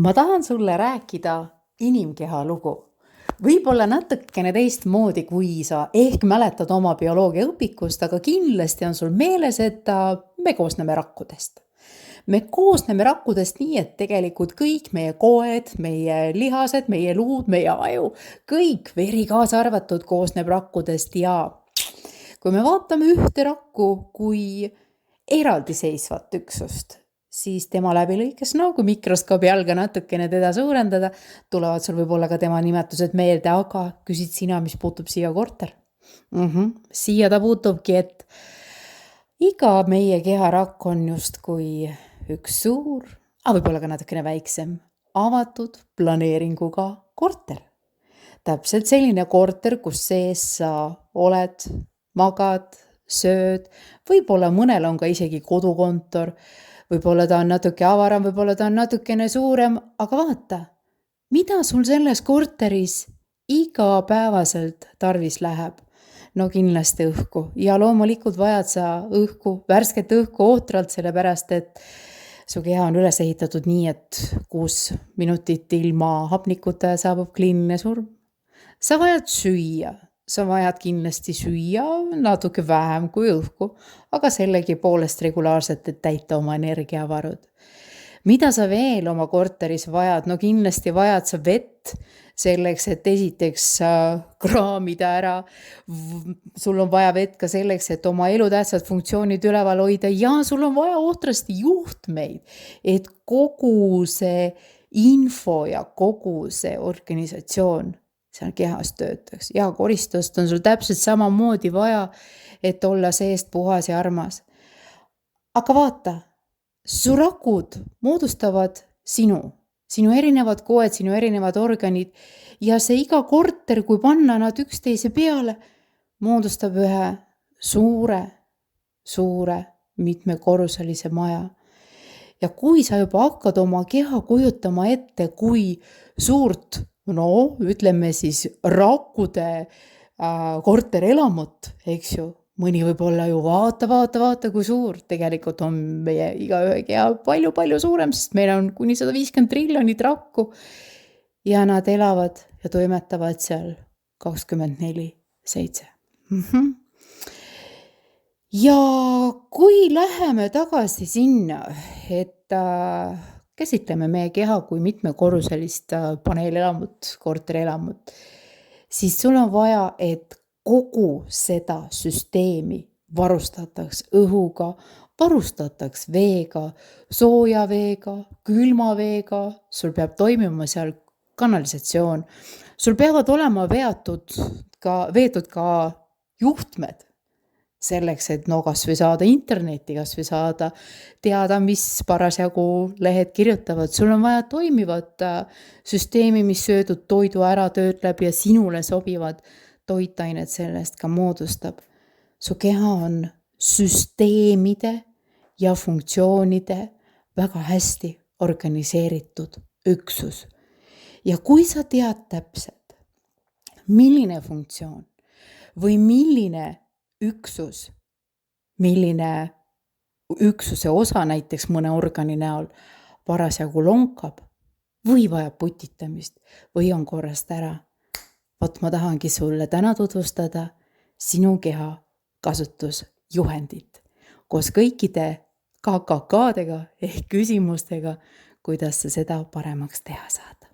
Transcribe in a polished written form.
Ma tahan sulle rääkida inimkeha lugu. Võib-olla natukene teistmoodi, kui sa ehk mäletad oma bioloogiaõpikust, aga kindlasti on sul meeles, et me koosneme rakkudest. Me koosneme rakkudest nii, et tegelikult kõik meie koed, meie lihased, meie luud, meie aju, kõik veri kaasa arvatud koosneb rakkudest ja kui me vaatame ühte rakku kui eraldiseisvat üksust, siis tema läbilõikes, kui mikroskoobi jalga natukene teda suurendada, tulevad sul võib-olla ka tema nimetused meelde, aga küsid sina, mis puutub siia korter? Siia ta puutubki, et iga meie keharakk on justkui üks suur, aga võib-olla ka natukene väiksem, avatud planeeringuga korter. Täpselt selline korter, kus sees sa oled, magad, sööd, võib-olla mõnel on ka isegi kodukontor, võib-olla ta on natuke avaram, võib-olla ta on natukene suurem, aga vaata, mida sul selles korteris igapäevaselt tarvis läheb? No kindlasti õhku ja loomulikult vajad sa õhku, värsket õhku ootralt, sellepärast et su keha on üles ehitatud nii, et 6 minutit ilma hapnikuta saabub kliiniline surm. Sa vajad süüa. Sa vajad kindlasti süüa natuke vähem kui õhku, aga sellegi poolest regulaarselt, et täita oma energiavarud. Mida sa veel oma korteris vajad? No kindlasti vajad sa vett selleks, et esiteks kraamida ära. Sul on vaja vett ka selleks, et oma elutähtsad funktsioonid üleval hoida ja sul on vaja ohtrasti juhtmeid, et kogu see info ja kogu see organisatsioon seal kehas töötaks. Ja koristust on sul täpselt samamoodi vaja, et olla seest puhas ja armas. Aga vaata, su rakud moodustavad sinu erinevad koed, sinu erinevad organid ja see iga korter, kui panna nad üksteise peale, moodustab ühe suure mitmekorruselise maja. Ja kui sa juba hakkad oma keha kujutama ette, kui suurt, ütleme siis rakkude korterelamut, eks ju, mõni võib-olla ju vaata, kui suur. Tegelikult on meie igaühe keha palju suurem, sest meil on kuni 150 triljonit rakku ja nad elavad ja toimetavad seal 24/7. Ja kui läheme tagasi sinna, et käsitleme meie keha kui mitmekorruselist paneelelamut, korterelamut, siis sul on vaja, et kogu seda süsteemi varustataks õhuga, varustataks veega, sooja veega, külma veega, sul peab toimima seal kanalisatsioon, sul peavad olema veetud ka juhtmed, selleks, et kas või saada internetti, kas või saada teada, mis parasjagu lehed kirjutavad. Sul on vaja toimivat süsteemi, mis söödud toidu ära töötleb ja sinule sobivad toitained sellest ka moodustab. Su keha on süsteemide ja funktsioonide väga hästi organiseeritud üksus. Ja kui sa tead täpselt, milline funktsioon või milline üksuse osa näiteks mõne organi näol parasjagu lonkab või vajab putitamist või on korrast ära. Ma tahangi sulle täna tutvustada sinu keha kasutusjuhendit koos kõikide KKK-dega ehk küsimustega, kuidas sa seda paremaks teha saad.